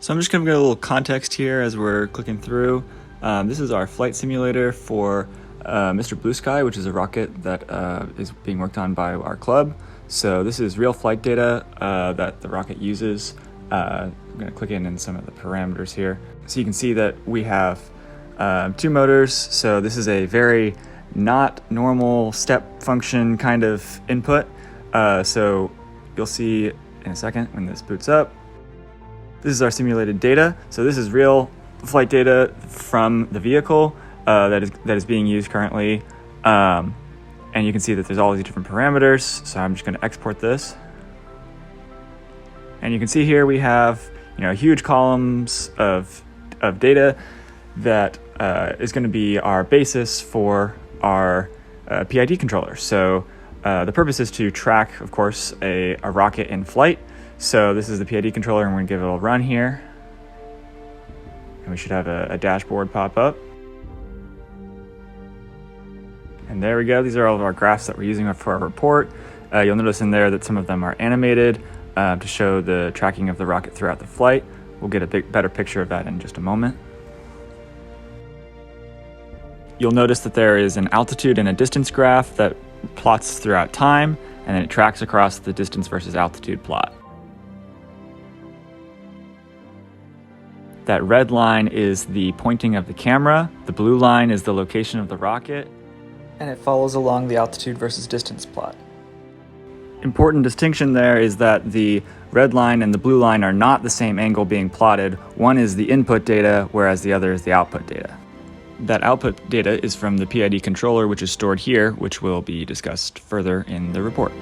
So I'm just going to get a little context here as we're clicking through. This is our flight simulator for Mr. Blue Sky, which is a rocket that is being worked on by our club. So this is real flight data that the rocket uses. I'm going to click in some of the parameters here. So you can see that we have two motors. So this is a very not normal step function kind of input. So you'll see in a second when this boots up. This is our simulated data. So this is real flight data from the vehicle that is being used currently. And you can see that there's all these different parameters. So I'm just going to export this. And you can see here we have huge columns of data that is going to be our basis for our PID controller. So the purpose is to track, of course, a rocket in flight. So this is the PID controller, and we're going to give it a run here. And we should have a dashboard pop up. And there we go. These are all of our graphs that we're using for our report. You'll notice in there that some of them are animated to show the tracking of the rocket throughout the flight. We'll get a better picture of that in just a moment. You'll notice that there is an altitude and a distance graph that plots throughout time, and then it tracks across the distance versus altitude plot. That red line is the pointing of the camera. The blue line is the location of the rocket. And it follows along the altitude versus distance plot. Important distinction there is that the red line and the blue line are not the same angle being plotted. One is the input data, whereas the other is the output data. That output data is from the PID controller, which is stored here, which will be discussed further in the report.